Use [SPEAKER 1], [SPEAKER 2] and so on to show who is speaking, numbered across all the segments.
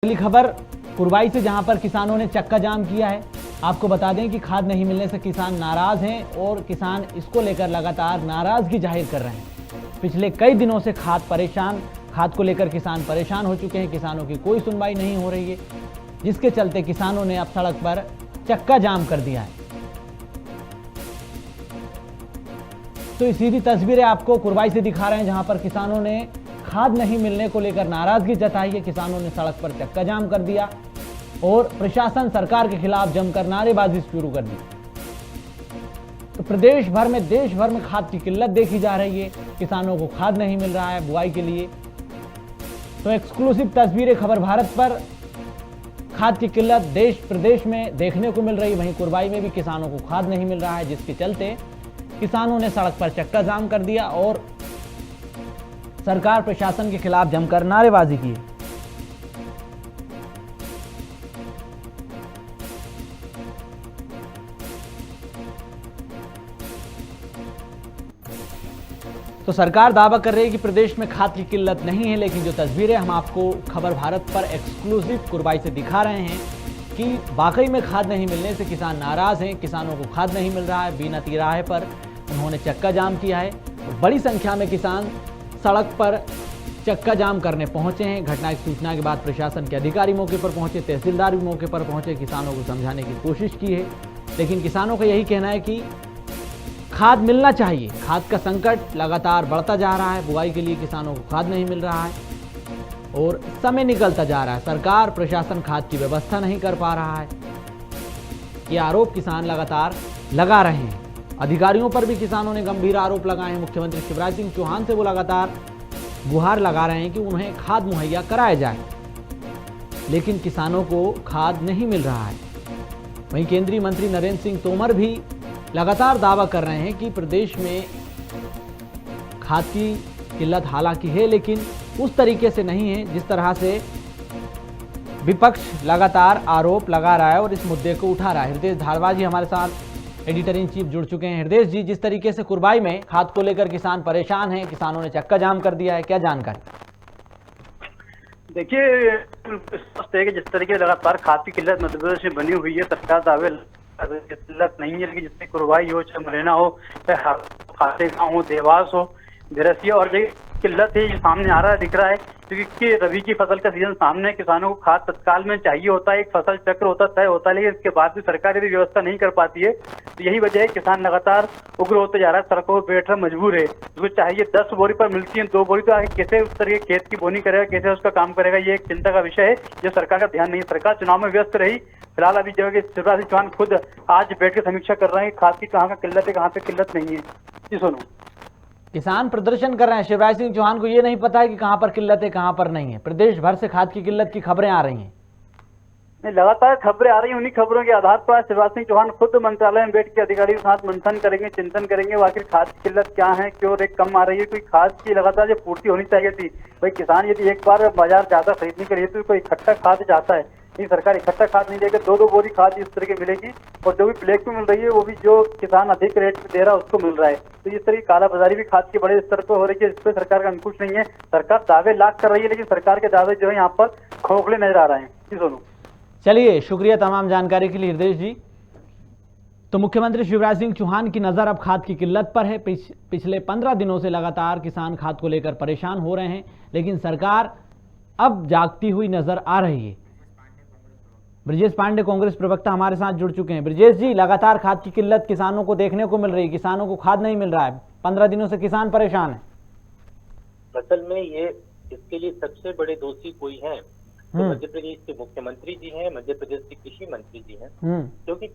[SPEAKER 1] अगली खबर कुरवाई से, जहां पर किसानों ने चक्का जाम किया है। आपको बता दें कि खाद नहीं मिलने से किसान नाराज हैं और किसान इसको लेकर लगातार नाराजगी जाहिर कर रहे हैं। पिछले कई दिनों से खाद को लेकर किसान परेशान हो चुके हैं। किसानों की कोई सुनवाई नहीं हो रही है, जिसके चलते किसानों ने अब सड़क पर चक्का जाम कर दिया है। तो ये सीधी तस्वीरें आपको कुरवाई से दिखा रहे हैं, जहां पर किसानों ने खाद नहीं मिलने को लेकर नाराजगी जताई है। किसानों ने सड़क पर चक्का जाम कर दिया और प्रशासन सरकार के खिलाफ जमकर नारेबाजी शुरू कर दी। तो प्रदेश भर में, देश भर में खाद की किल्लत देखी जा रही है। किसानों को खाद नहीं मिल रहा है बुआई के लिए। तो एक्सक्लूसिव तस्वीरें खबर भारत पर। खाद की किल्लत देश प्रदेश में देखने को मिल रही है। वहीं कुरवाई में भी किसानों को खाद नहीं मिल रहा है, जिसके चलते किसानों ने सड़क पर चक्का जाम कर दिया और सरकार प्रशासन के खिलाफ जमकर नारेबाजी की। तो सरकार दावा कर रही है कि प्रदेश में खाद की किल्लत नहीं है, लेकिन जो तस्वीरें हम आपको खबर भारत पर एक्सक्लूसिव कुरवाई से दिखा रहे हैं कि वाकई में खाद नहीं मिलने से किसान नाराज हैं। किसानों को खाद नहीं मिल रहा है। बिना तिराहे पर उन्होंने चक्का जाम किया है। बड़ी संख्या में किसान सड़क पर चक्का जाम करने पहुंचे हैं। घटना की सूचना के बाद प्रशासन के अधिकारी मौके पर पहुंचे, तहसीलदार भी मौके पर पहुंचे, किसानों को समझाने की कोशिश की है। लेकिन किसानों का यही कहना है कि खाद मिलना चाहिए। खाद का संकट लगातार बढ़ता जा रहा है। बुआई के लिए किसानों को खाद नहीं मिल रहा है और समय निकलता जा रहा है। सरकार प्रशासन खाद की व्यवस्था नहीं कर पा रहा है। ये आरोप किसान लगातार लगा रहे हैं। अधिकारियों पर भी किसानों ने गंभीर आरोप लगाए हैं। मुख्यमंत्री शिवराज सिंह चौहान से वो लगातार गुहार लगा रहे हैं कि उन्हें खाद मुहैया कराया जाए, लेकिन किसानों को खाद नहीं मिल रहा है। वहीं केंद्रीय मंत्री नरेंद्र सिंह तोमर भी लगातार दावा कर रहे हैं कि प्रदेश में खाद की किल्लत हालांकि है, लेकिन उस तरीके से नहीं है जिस तरह से विपक्ष लगातार आरोप लगा रहा है और इस मुद्दे को उठा रहा है। हृदय धारवाल जी हमारे साथ एडिटर इन चीफ जुड़ चुके हैं। हृदय जी, जिस तरीके से कुरवाई में खाद को लेकर किसान परेशान हैं, किसानों ने चक्का जाम कर दिया है, क्या जानकारी?
[SPEAKER 2] देखिए, स्पष्ट है कि जिस तरीके लगातार खाद की किल्लत मध्य प्रदेश में बनी हुई है, सरकार दावे किल्लत नहीं है, लेकिन जिससे कुरवाई हो, चाहे मुरैना हो, चाहे खातेगांव हो, देवास हो, बिरसिया और जगह किल्लत है, ये सामने आ रहा है, दिख रहा है। क्योंकि रबी की फसल का सीजन सामने है, किसानों को खाद तत्काल में चाहिए होता है, एक फसल चक्र होता तय होता है, लेकिन इसके बाद भी सरकार यदि व्यवस्था नहीं कर पाती है तो यही वजह है किसान लगातार उग्र होते जा रहा है, सड़कों पर बैठ रहा मजबूर है। उसको चाहिए 10 बोरी पर मिलती है 2 बोरी, तो आगे कैसे उस तरह खेत की बोनी करेगा, कैसे उसका काम करेगा, ये एक चिंता का विषय है जो सरकार का ध्यान नहीं है। सरकार चुनाव में व्यस्त रही। फिलहाल अभी जो है शिवराज सिंह चौहान खुद आज बैठ के समीक्षा कर रहे हैं खाद की कहाँ का किल्लत है, कहाँ पे किल्लत नहीं है। जी सोनू,
[SPEAKER 1] किसान प्रदर्शन कर रहे हैं। शिवराज सिंह चौहान को ये नहीं पता है कि कहां पर किल्लत है, कहां पर नहीं है। प्रदेश भर से खाद की किल्लत की खबरें आ रही हैं।
[SPEAKER 2] लगातार खबरें आ रही हैं। उन्हीं खबरों के आधार पर शिवराज सिंह चौहान खुद मंत्रालय में बैठ के अधिकारियों के साथ मंथन करेंगे, चिंतन करेंगे आखिर खाद की किल्लत क्या है, क्यों रेट कम आ रही है। कोई खाद की लगातार जो पूर्ति होनी चाहिए थी, भाई किसान यदि एक बार बाजार ज्यादा खरीदने के लिए तो कोई इकट्ठा खाद चाहता है, नहीं सरकार इकट्ठा खाद नहीं देगा। 2-2 बोरी खाद इस तरह की मिलेगी और जो भी ब्लैक में मिल रही है वो भी जो किसान अधिक रेट में दे रहा है उसको मिल रहा है। तो इस तरह की कालाबाजारी भी खाद के बड़े स्तर पर हो रही है, इस पर सरकार का अंकुश नहीं है। सरकार दावे लाख कर रही है, लेकिन सरकार के दावे जो है यहाँ पर खोखले नजर आ रहे हैं। जी सोनू,
[SPEAKER 1] चलिए, शुक्रिया तमाम जानकारी के लिए हृदय जी। तो मुख्यमंत्री शिवराज सिंह चौहान की नज़र अब खाद की किल्लत पर है। पिछले 15 दिनों से लगातार किसान खाद को लेकर परेशान हो रहे हैं, लेकिन सरकार अब जागती हुई नजर आ रही है। ब्रजेश पांडे कांग्रेस प्रवक्ता हमारे साथ जुड़ चुके हैं। ब्रजेश जी, लगातार खाद की किल्लत किसानों को देखने को मिल रही है। किसानों को खाद नहीं मिल रहा है, 15 दिनों से किसान परेशान है।
[SPEAKER 3] असल में ये इसके लिए सबसे बड़े दोषी कोई हैं तो मध्य प्रदेश के मुख्यमंत्री जी हैं, मध्य प्रदेश के कृषि मंत्री जी हैं, क्योंकि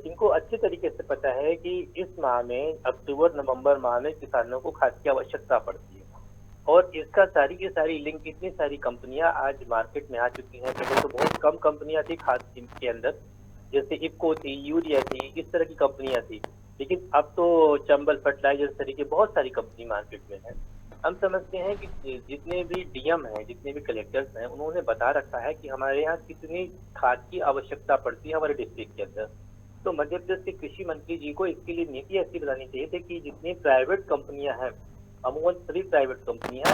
[SPEAKER 3] इनको अच्छे तरीके से पता है कि इस माह में, अक्टूबर नवंबर माह में किसानों को खाद की आवश्यकता पड़ती है और इसका सारी की सारी लिंक, इतनी सारी कंपनियां आज मार्केट में आ चुकी हैं। पहले तो बहुत कम कंपनियां थी खाद के अंदर, जैसे इफ्को थी, यूरिया थी, इस तरह की कंपनियां थी, लेकिन अब तो चंबल फर्टिलाइजर तरीके बहुत सारी कंपनी मार्केट में है। हम समझते हैं कि जितने भी डीएम हैं, जितने भी कलेक्टर्स हैं, उन्होंने बता रखा है कि हमारे यहाँ कितनी खाद की आवश्यकता पड़ती है हमारे डिस्ट्रिक्ट के अंदर। तो मध्य प्रदेश के कृषि मंत्री जी को इसके लिए नीति ऐसी बनानी चाहिए थी कि जितनी प्राइवेट कंपनियां हैं, अमूमन सभी प्राइवेट कंपनियां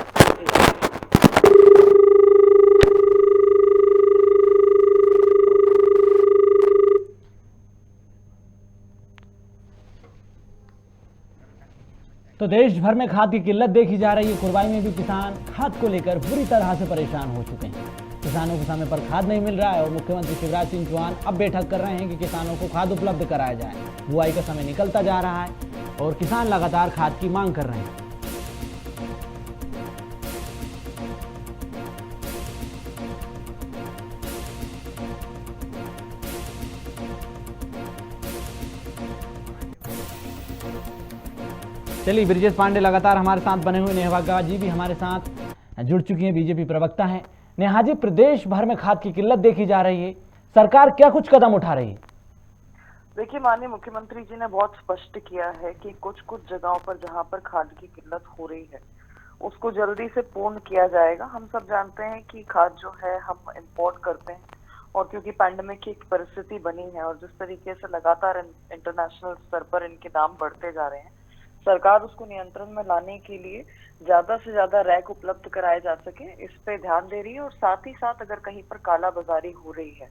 [SPEAKER 1] तो देश भर में खाद की किल्लत देखी जा रही है। कुरवाई में भी किसान खाद को लेकर बुरी तरह से परेशान हो चुके हैं। किसानों को समय पर खाद नहीं मिल रहा है और मुख्यमंत्री शिवराज सिंह चौहान अब बैठक कर रहे हैं कि किसानों को खाद उपलब्ध कराया जाए। बुआई का समय निकलता जा रहा है और किसान लगातार खाद की मांग कर रहे हैं। चलिए, ब्रिजेश पांडे लगातार हमारे साथ बने हुए। नेहा बाग्गा जी भी हमारे साथ जुड़ चुकी हैं, बीजेपी प्रवक्ता हैं। नेहा जी, प्रदेश भर में खाद की किल्लत देखी जा रही है, सरकार क्या कुछ कदम उठा रही है?
[SPEAKER 4] देखिए, माननीय मुख्यमंत्री जी ने बहुत स्पष्ट किया है कि कुछ जगहों पर जहां पर खाद की किल्लत हो रही है उसको जल्दी से पूर्ण किया जाएगा। हम सब जानते हैं कि खाद जो है हम इंपोर्ट करते हैं और क्योंकि पैंडेमिक की एक परिस्थिति बनी है और जिस तरीके से लगातार इंटरनेशनल स्तर पर इनके दाम बढ़ते जा रहे हैं, सरकार उसको नियंत्रण में लाने के लिए ज्यादा से ज्यादा रैक उपलब्ध कराए जा सके, इस पे ध्यान दे रही है। और साथ ही साथ अगर कहीं पर काला बाजारी हो रही है,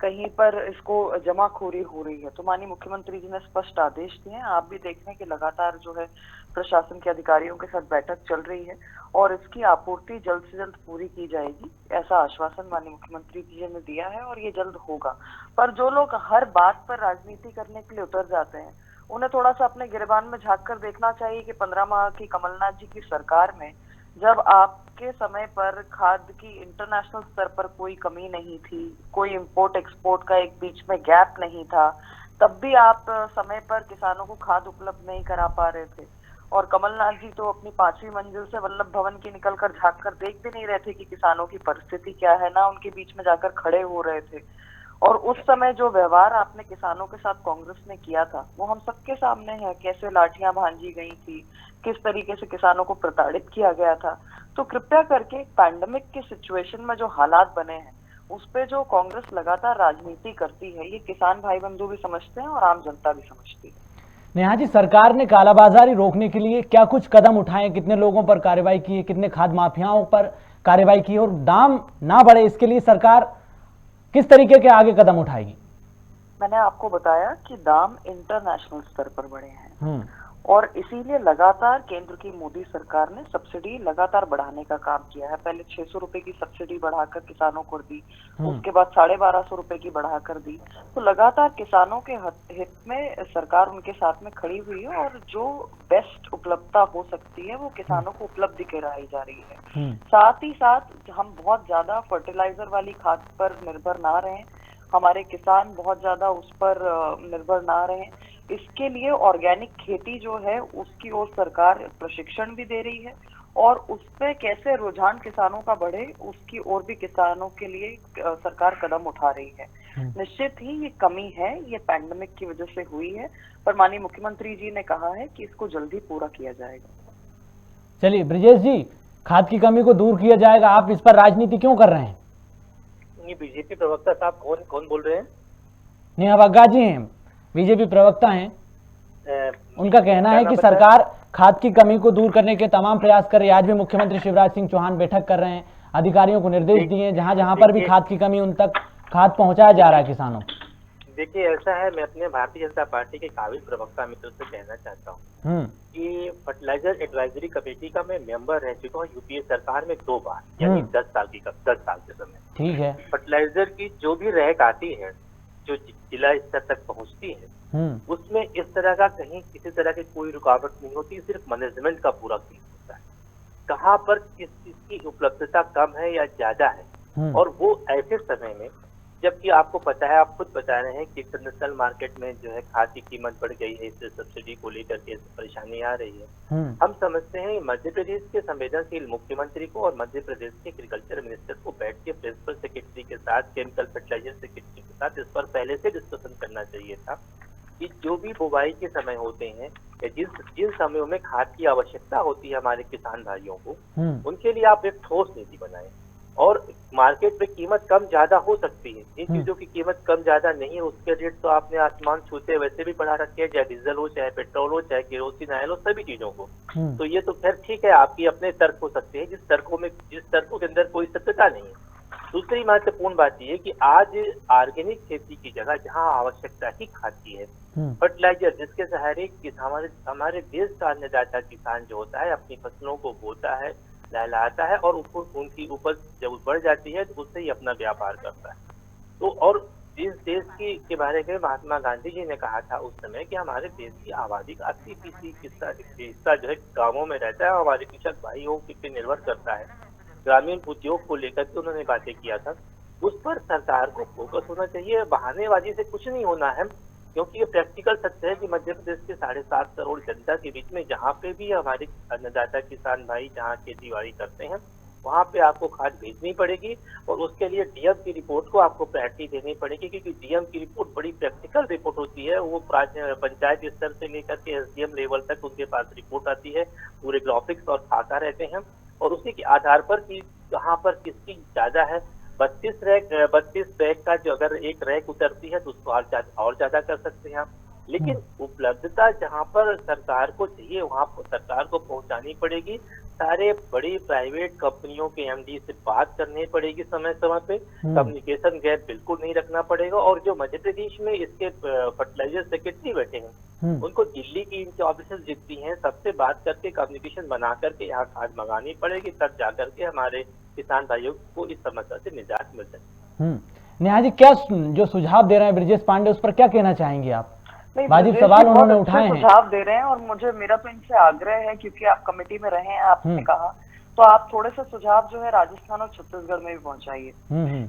[SPEAKER 4] कहीं पर इसको जमाखोरी हो रही है, तो माननीय मुख्यमंत्री जी ने स्पष्ट आदेश दिए हैं। आप भी देख रहे हैं कि लगातार जो है प्रशासन के अधिकारियों के साथ बैठक चल रही है और इसकी आपूर्ति जल्द से जल्द पूरी की जाएगी, ऐसा आश्वासन माननीय मुख्यमंत्री जी ने दिया है और ये जल्द होगा। पर जो लोग हर बात पर राजनीति करने के लिए उतर जाते हैं, उन्हें थोड़ा सा अपने गिरबान में झांक कर देखना चाहिए कि 15 माह की कमलनाथ जी की सरकार में जब आपके समय पर खाद की इंटरनेशनल स्तर पर कोई कमी नहीं थी, कोई इंपोर्ट एक्सपोर्ट का एक बीच में गैप नहीं था, तब भी आप समय पर किसानों को खाद उपलब्ध नहीं करा पा रहे थे। और कमलनाथ जी तो अपनी 5वीं मंजिल से वल्लभ भवन की निकलकर झांक कर देख भी नहीं रहे थे कि किसानों की परिस्थिति क्या है, ना उनके बीच में जाकर खड़े हो रहे थे। और उस समय जो व्यवहार आपने किसानों के साथ कांग्रेस ने किया था वो हम सबके सामने है, कैसे लाठियां भांजी गई थी, किस तरीके से किसानों को प्रताड़ित किया गया था। तो कृपया करके पैंडेमिक के सिचुएशन में जो हालात बने हैं उस पे जो कांग्रेस लगातार राजनीति करती है, ये किसान भाई बंधु भी समझते हैं और आम जनता भी समझती है।
[SPEAKER 1] नेहा जी, सरकार ने कालाबाजारी रोकने के लिए क्या कुछ कदम उठाए? कितने लोगों पर कार्रवाई की है, कितने खाद माफियाओं पर कार्रवाई की है और दाम ना बढ़े इसके लिए सरकार किस तरीके के आगे कदम उठाएगी?
[SPEAKER 4] मैंने आपको बताया कि दाम इंटरनेशनल स्तर पर बढ़े हैं और इसीलिए लगातार केंद्र की मोदी सरकार ने सब्सिडी लगातार बढ़ाने का काम किया है। पहले 600 रुपए की सब्सिडी बढ़ाकर किसानों को दी, उसके बाद 1250 रुपए की बढ़ाकर दी। तो लगातार किसानों के हित में सरकार उनके साथ में खड़ी हुई है और जो बेस्ट उपलब्धता हो सकती है वो किसानों को उपलब्ध कराई जा रही है। साथ ही साथ हम बहुत ज्यादा फर्टिलाइजर वाली खाद पर निर्भर ना रहें, हमारे किसान बहुत ज्यादा उस पर निर्भर ना रहें। इसके लिए ऑर्गेनिक खेती जो है उसकी ओर सरकार प्रशिक्षण भी दे रही है और उस पे कैसे रुझान किसानों का बढ़े उसकी ओर भी किसानों के लिए सरकार कदम उठा रही है। निश्चित ही ये कमी है, ये पैंडेमिक की वजह से हुई है, पर माननीय मुख्यमंत्री जी ने कहा है कि इसको जल्दी पूरा किया जाएगा।
[SPEAKER 1] चलिए ब्रिजेश जी, खाद की कमी को दूर किया जाएगा, आप इस पर राजनीति क्यों कर रहे हैं?
[SPEAKER 3] ये बीजेपी प्रवक्ता साहब कौन बोल रहे हैं?
[SPEAKER 1] नेहा बाग्गा जी हैं, बीजेपी प्रवक्ता हैं। उनका कहना है कि सरकार खाद की कमी को दूर करने के तमाम प्रयास कर रही है। आज भी मुख्यमंत्री शिवराज सिंह चौहान बैठक कर रहे हैं, अधिकारियों को निर्देश दिए हैं जहां जहां पर भी खाद की कमी उन तक खाद पहुंचाया जा रहा है किसानों।
[SPEAKER 3] देखिए, ऐसा है, मैं अपने भारतीय जनता पार्टी के काबिल प्रवक्ता मित्रों से कहना चाहता हूँ कि फर्टिलाइजर एडवाइजरी कमेटी का मैं मेंबर रह चुका हूँ यूपीए सरकार में 2 बार, यानी 10 साल के समय। ठीक है। फर्टिलाइजर की जो भी रैक आती है, जो जिला स्तर तक पहुंचती है, उसमें इस तरह का कहीं किसी तरह की कोई रुकावट नहीं होती, सिर्फ मैनेजमेंट का पूरा केस होता है, कहाँ पर किस चीज की उपलब्धता कम है या ज्यादा है। और वो ऐसे समय में जबकि आपको पता है, आप खुद बता रहे हैं कि इंटरनेशनल मार्केट में जो है खाद की कीमत बढ़ गई है, इससे सब्सिडी को लेकर के परेशानी आ रही है। हम समझते हैं मध्य प्रदेश के संवेदनशील मुख्यमंत्री को और मध्य प्रदेश के एग्रीकल्चर मिनिस्टर को बैठ के प्रिंसिपल सेक्रेटरी के साथ, केमिकल फर्टिलाइजर सेक्रेटरी के साथ इस पर पहले से डिस्कशन करना चाहिए था कि जो भी बुवाई के समय होते हैं या जिन समयों में खाद की आवश्यकता होती है हमारे किसान भाइयों को, उनके लिए आप एक ठोस नीति बनाएं। और मार्केट में कीमत कम ज्यादा हो सकती है, जिन चीजों की कीमत कम ज्यादा नहीं है उसके रेट तो आपने आसमान छूते वैसे भी बढ़ा रखे हैं, चाहे डीजल हो, चाहे पेट्रोल हो, चाहे केरोसिन ऑयल हो, सभी चीजों को। तो ये तो खैर ठीक है, आपकी अपने तर्क हो सकते हैं जिस तर्कों के अंदर कोई सत्यता नहीं है। दूसरी महत्वपूर्ण बात यह है कि आज ऑर्गेनिक खेती की जगह जहां आवश्यकता ही खाद की है, फर्टिलाइजर जिसके सहारे हमारे देश का अन्नदाता किसान जो होता है अपनी फसलों को बोता है, लहलाता है और उनकी उपज जब बढ़ जाती है तो उससे ही अपना व्यापार करता है। तो और इस देश के बारे में महात्मा गांधी जी ने कहा था उस समय कि हमारे देश की आबादी का 80% हिस्सा जो है गाँवों में रहता है, हमारे कृषक भाइयों पे निर्भर करता है। ग्रामीण उद्योग को लेकर के उन्होंने बातें किया था, उस पर सरकार को फोकस होना चाहिए। बहानेबाजी से कुछ नहीं होना है, क्योंकि ये प्रैक्टिकल सत्य है कि मध्य प्रदेश के 7.5 करोड़ जनता के बीच में जहाँ पे भी हमारे अन्नदाता किसान भाई जहाँ खेती बाड़ी करते हैं वहाँ पे आपको खाद भेजनी पड़ेगी और उसके लिए डीएम की रिपोर्ट को आपको प्रायोरिटी देनी पड़ेगी, क्योंकि डीएम की रिपोर्ट बड़ी प्रैक्टिकल रिपोर्ट होती है। वो पंचायत स्तर से लेकर के एसडीएम लेवल तक उनके पास रिपोर्ट आती है, पूरे ग्राफिक्स और खाका रहते हैं और उसी के आधार पर कि कहाँ पर किसकी ज्यादा है। 32 रैक का जो अगर एक रैक उतरती है तो उसको और ज्यादा कर सकते हैं आप, लेकिन उपलब्धता जहाँ पर सरकार को चाहिए वहाँ सरकार को पहुंचानी पड़ेगी। सारे बड़ी प्राइवेट कंपनियों के एमडी से बात करनी पड़ेगी समय समय पे, कम्युनिकेशन गैप बिल्कुल नहीं रखना पड़ेगा। और जो मध्य प्रदेश में इसके फर्टिलाइजर सेक्रेटरी बैठे हैं उनको दिल्ली की इनके ऑफिस जितनी हैं सबसे बात करके कम्युनिकेशन बना करके यहाँ खाद मंगानी पड़ेगी, तब जाकर के हमारे किसान भाइयों को इस समस्या से निजात मिल सके।
[SPEAKER 1] नेहा जी, क्या जो सुझाव दे रहे हैं ब्रजेश पांडे उस पर क्या कहना चाहेंगे आप? वाजिब सवाल उन्होंने उठाए हैं,
[SPEAKER 4] सुझाव दे रहे हैं और मेरा तो इनसे आग्रह है, क्योंकि आप कमेटी में रहे हैं, आपने कहा तो आप थोड़े से सुझाव जो है राजस्थान और छत्तीसगढ़ में भी पहुंचाइए,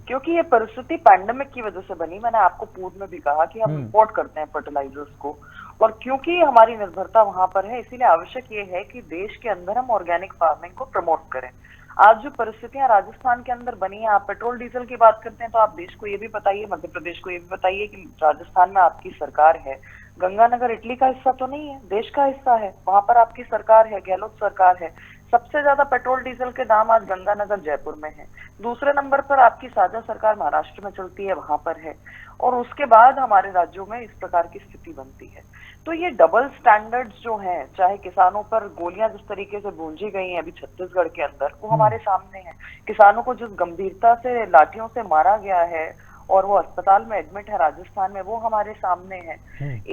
[SPEAKER 4] क्योंकि ये परिस्थिति पैंडेमिक की वजह से बनी। मैंने आपको पूर्व में भी कहा कि हम इंपोर्ट करते हैं फर्टिलाइजर्स को, और क्योंकि हमारी निर्भरता वहां पर है इसीलिए आवश्यक ये है कि देश के अंदर हम ऑर्गेनिक फार्मिंग को प्रमोट करें। आज जो परिस्थितियां राजस्थान के अंदर बनी है, आप पेट्रोल डीजल की बात करते हैं तो आप देश को ये भी बताइए, मध्य प्रदेश को ये भी बताइए कि राजस्थान में आपकी सरकार है, गंगानगर इटली का हिस्सा तो नहीं है, देश का हिस्सा है, वहां पर आपकी सरकार है, गहलोत सरकार है। सबसे ज्यादा पेट्रोल डीजल के दाम आज गंगानगर जयपुर में है, दूसरे नंबर पर आपकी साझा सरकार महाराष्ट्र में चलती है, वहां पर है, और उसके बाद हमारे राज्यों में इस प्रकार की स्थिति बनती है। तो ये डबल स्टैंडर्ड्स जो हैं, चाहे किसानों पर गोलियां जिस तरीके से गूंजी गई हैं अभी छत्तीसगढ़ के अंदर, वो हमारे सामने है। किसानों को जिस गंभीरता से लाठियों से मारा गया है और वो अस्पताल में एडमिट है राजस्थान में, वो हमारे सामने है।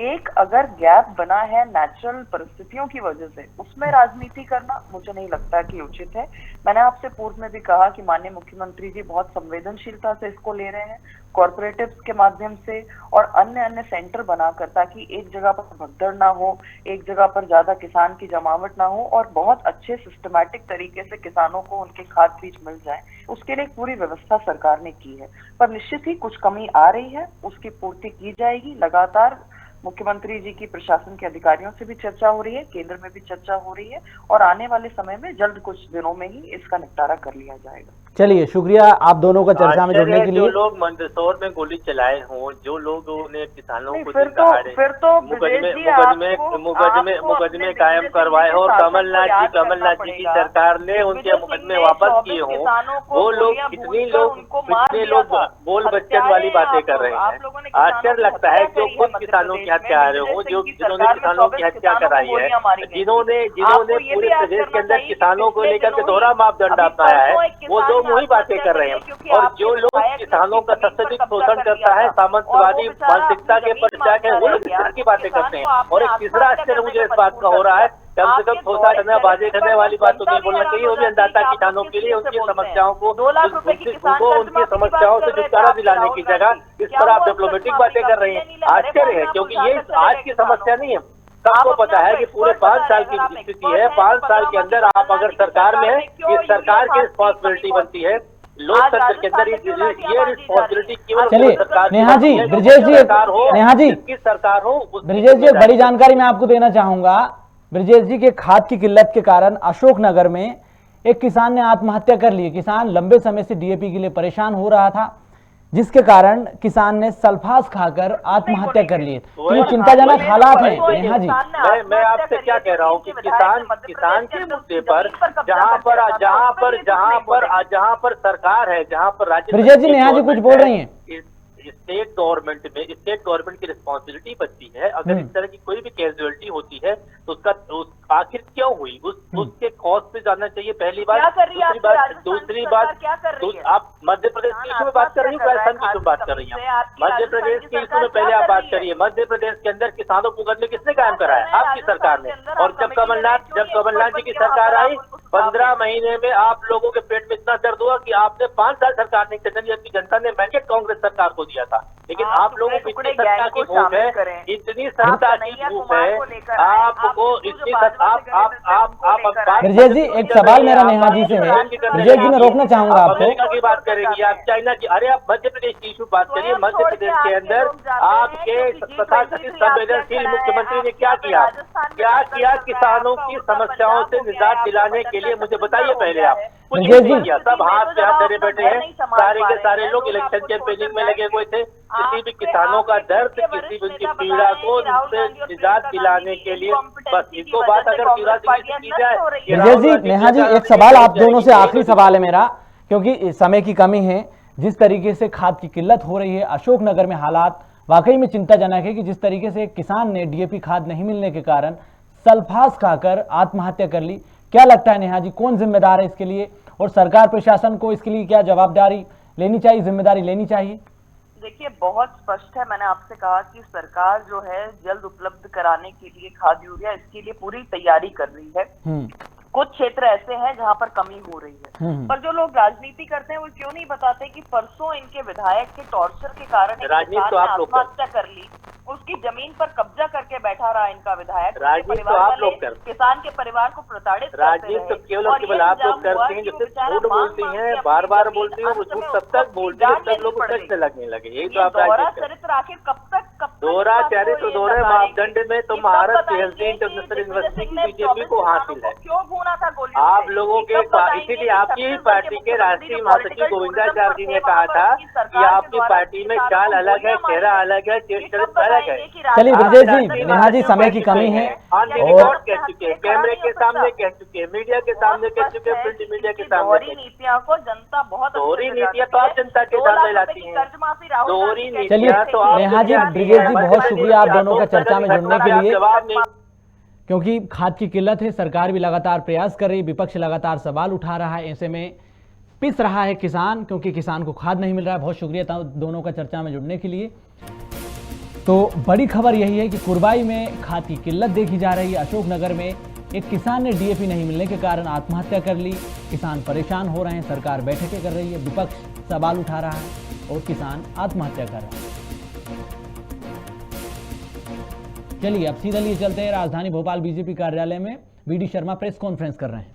[SPEAKER 4] एक अगर गैप बना है नेचुरल परिस्थितियों की वजह से, उसमें राजनीति करना मुझे नहीं लगता कि उचित है। मैंने आपसे पूर्व में भी कहा कि माननीय मुख्यमंत्री जी बहुत संवेदनशीलता से इसको ले रहे हैं, कॉर्पोरेटिव्स के माध्यम से और अन्य सेंटर बनाकर, ताकि एक जगह पर भगदड़ ना हो, एक जगह पर ज्यादा किसान की जमावट ना हो और बहुत अच्छे सिस्टमैटिक तरीके से किसानों को उनके खाद बीज मिल जाए। उसके लिए पूरी व्यवस्था सरकार ने की है, पर निश्चित ही कुछ कमी आ रही है, उसकी पूर्ति की जाएगी। लगातार मुख्यमंत्री जी की प्रशासन के अधिकारियों से भी चर्चा हो रही है, केंद्र में भी चर्चा हो रही है और आने वाले समय में जल्द कुछ दिनों में ही इसका निपटारा कर लिया जाएगा।
[SPEAKER 1] चलिए, शुक्रिया आप दोनों का चर्चा में जुड़ने के लिए।
[SPEAKER 3] जो लोग मंदसौर में गोली चलाए हों, जो लोग उन्हें किसानों को मुकदमे कायम करवाए हो और कमलनाथ जी की सरकार ने उनके मुकदमे वापस किए हों, वो लोग कितने लोग बोल बच्चन वाली बातें कर रहे हैं। आश्चर्य लगता है जो खुद किसानों की हत्या आ रहे हो, जिन्होंने किसानों की हत्या कराई है, जिन्होंने पूरे प्रदेश के अंदर किसानों को लेकर के दोहरा मापदंड अपनाया है, वो दो वही बातें कर रहे हैं। और जो लोग किसानों का सशक्त शोषण करता है, सामंतवादी मानसिकता के परिचायक है, वो लोग किसान की बातें करते हैं। और एक तीसरा आश्चर्य मुझे इस बात का हो रहा है, कम से कम थोड़ा करना, बाजे करने वाली बात तो नहीं बोलना चाहिए, वो भी अन्नदाता किसानों के लिए उनकी समस्याओं को उनकी समस्याओं से छुटकारा दिलाने की जगह इस पर आप डिप्लोमेटिक बातें कर रहे हैं। आश्चर्य है, क्योंकि ये आज की समस्या नहीं है। सबको पता है कि पूरे 5 साल की स्थिति है, 5 साल के अंदर आप अगर सरकार में है, ये सरकार की रिस्पॉन्सिबिलिटी बनती है। लोकतंत्र के अंदर ये रिस्पॉन्सिबिलिटी केवल सरकार की।
[SPEAKER 1] नेहा जी, ब्रजेश जी, नेहा जी
[SPEAKER 3] की सरकार हो,
[SPEAKER 1] ब्रजेश जी, बड़ी जानकारी मैं आपको देना चाहूंगा। ब्रजेश जी के खाद की किल्लत के कारण अशोकनगर में एक किसान ने आत्महत्या कर ली। किसान लंबे समय से डीएपी के लिए परेशान हो रहा था, जिसके कारण किसान ने सल्फास खाकर आत्महत्या कर ली। तो ये चिंताजनक हालात हैं। नेहा जी,
[SPEAKER 3] मैं आपसे क्या कह रहा हूँ कि किसान के मुद्दे पर जहाँ पर सरकार है, जहाँ पर राज्य,
[SPEAKER 1] ब्रजेश जी, नेहा जी कुछ बोल रही हैं।
[SPEAKER 3] स्टेट गवर्नमेंट की रिस्पॉन्सिबिलिटी बनती है। अगर इस तरह की कोई भी कैजुअलिटी होती है तो उसका आखिर क्यों हुई, उसके कॉज पे जानना चाहिए, पहली बात। दूसरी बात आप मध्य प्रदेश के इशू में बात कर रही है, राजस्थान के इशू में बात कर रही है? मध्य प्रदेश के इशू में पहले आप बात करिए। मध्य प्रदेश के अंदर किसानों को मुकदमे किसने कायम कराया? आपकी सरकार ने। और जब कमलनाथ जी की सरकार आई, 15 महीने में आप लोगों के पेट में इतना दर्द हुआ कि आपने 5 साल सरकार नहीं चलने दी, जनता ने मैंडेट कांग्रेस सरकार को दिया था। लेकिन आप लोगों को इतनी सत्ता की भूख है, इतनी सत्ता की भूख है आपको, इतनी
[SPEAKER 1] ब्रजेश जी, एक सवाल मेरा नेहा जी से है। ब्रजेश जी, मैं रोकना चाहूंगा आपको।
[SPEAKER 3] अमेरिका की बात करेंगी आप, चाइना की, अरे आप मध्य प्रदेश की इशू बात करिए। मध्य प्रदेश के अंदर आपके तथाकथित संवेदनशील मुख्यमंत्री ने क्या किया किसानों की समस्याओं से निजात दिलाने के लिए? मुझे बताइए पहले आप। कुछ नहीं किया, सब हाथ पे हाथ धरे बैठे हैं। सारे के सारे लोग इलेक्शन कैंपेनिंग में लगे हुए थे। किसी भी किसानों का दर्द, किसी भी उनकी पीड़ा को उनसे निजात दिलाने के लिए बस इनको बात अगर की जाए।
[SPEAKER 1] ब्रजेश जी, नेहा जी, एक सवाल आप दोनों से, आखिरी सवाल है मेरा, क्योंकि समय की कमी है। जिस तरीके से खाद की किल्लत हो रही है अशोकनगर में, हालात वाकई में चिंताजनक है कि जिस तरीके से एक किसान ने डीएपी खाद नहीं मिलने के कारण सल्फास खाकर आत्महत्या कर ली। क्या लगता है नेहा जी, कौन जिम्मेदार है इसके लिए, और सरकार प्रशासन को इसके लिए क्या जवाबदारी लेनी चाहिए, जिम्मेदारी लेनी चाहिए?
[SPEAKER 4] देखिए, बहुत स्पष्ट है, मैंने आपसे कहा कि सरकार जो है जल्द उपलब्ध कराने के लिए खाद यूरिया, इसके लिए पूरी तैयारी कर रही है। कुछ क्षेत्र ऐसे हैं जहां पर कमी हो रही है, पर जो लोग राजनीति करते हैं वो क्यों नहीं बताते कि परसों इनके विधायक के टॉर्चर के कारण
[SPEAKER 3] राजनीति तो आप लोग
[SPEAKER 4] आत्महत्या कर ली, उसकी जमीन पर कब्जा करके बैठा रहा इनका विधायक।
[SPEAKER 3] राजनीति तो आप लोग करते हैं,
[SPEAKER 4] किसान के परिवार को प्रताड़ित,
[SPEAKER 3] राजनीति तो केवल और केवल आप लोग करते हैं। जैसे झूठ बोलती हैं, बार बार बोलती हैं, वो झूठ तब तक बोलती है सब लोग सच लगने लगे। यही तो आप
[SPEAKER 4] चरित्र आखिर कब तक
[SPEAKER 3] दोहरा चरित्र, दोहरे मापदंड में तो महाराष्ट्र पीएचडी इंटरनेशनल यूनिवर्सिटी की बीजेपी को हासिल है।
[SPEAKER 4] क्यों भूना था गोली?
[SPEAKER 3] आप लोगों के, इसीलिए आपकी ही पार्टी के राष्ट्रीय महासचिव गोविंदाचार्य जी ने कहा था कि आपकी पार्टी में चाल अलग है, चेहरा अलग है, चरित्र अलग है।
[SPEAKER 1] चलिए ब्रजेश जी, नेहा जी, समय की कमी है
[SPEAKER 3] और कह चुके हैं, कैमरे के सामने कह चुके हैं, मीडिया के सामने कह चुके हैं, प्रिंट मीडिया के सामने।
[SPEAKER 4] नीतियों को जनता बहुत,
[SPEAKER 3] दोहरी नीतियां तो आप जनता के सामने लाती हैं। दोहरी
[SPEAKER 1] नीतियां तो आप, नेहा जी, ब्रजेश जी, बहुत शुक्रिया आप दोनों का चर्चा में जुड़ने के लिए। क्योंकि खाद की किल्लत है, सरकार भी लगातार प्रयास कर रही है, विपक्ष लगातार सवाल उठा रहा है, ऐसे में पिस रहा है किसान, क्योंकि किसान को खाद नहीं मिल रहा है। बहुत शुक्रिया था दोनों का चर्चा में जुड़ने के लिए। तो बड़ी खबर यही है कि कुरबाई में खाद की किल्लत देखी जा रही है। अशोकनगर में एक किसान ने डीएपी नहीं मिलने के कारण आत्महत्या कर ली। किसान परेशान हो रहे हैं, सरकार बैठकें कर रही है, विपक्ष सवाल उठा रहा है और किसान आत्महत्या कर रहे हैं। चलिए अब सीधा लिए चलते हैं राजधानी भोपाल बीजेपी कार्यालय में। वीडी शर्मा प्रेस कॉन्फ्रेंस कर रहे हैं।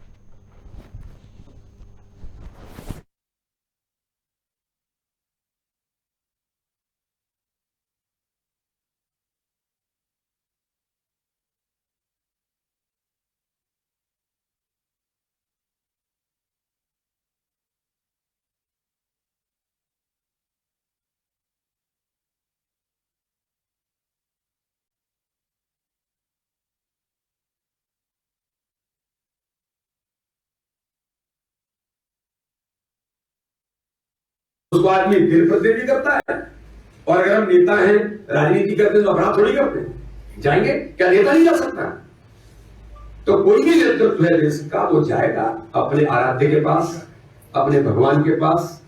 [SPEAKER 5] उसको आदमी दिल प्रतिनिधि करता है, और अगर हम नेता हैं, राजनीति करते हैं तो अपराध थोड़ी करते हैं। जाएंगे क्या? नेता नहीं जा सकता। तो कोई भी नेतृत्व है देश का, वो जाएगा अपने आराध्य के पास, अपने भगवान के पास,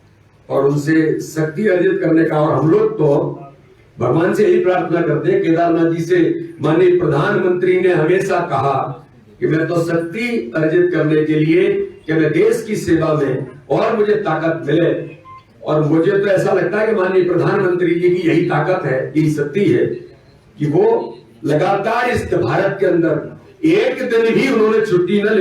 [SPEAKER 5] और उनसे शक्ति अर्जित करने का। और हम लोग तो भगवान से यही प्रार्थना करते हैं, केदारनाथ जी से माननीय प्रधानमंत्री ने हमेशा कहा कि मैं तो शक्ति अर्जित करने के लिए कि मैं देश की सेवा में और मुझे ताकत मिले। और मुझे तो ऐसा लगता है कि माननीय प्रधानमंत्री जी की यही ताकत है, यही शक्ति है कि वो लगातार इस भारत के अंदर एक दिन भी उन्होंने छुट्टी न ले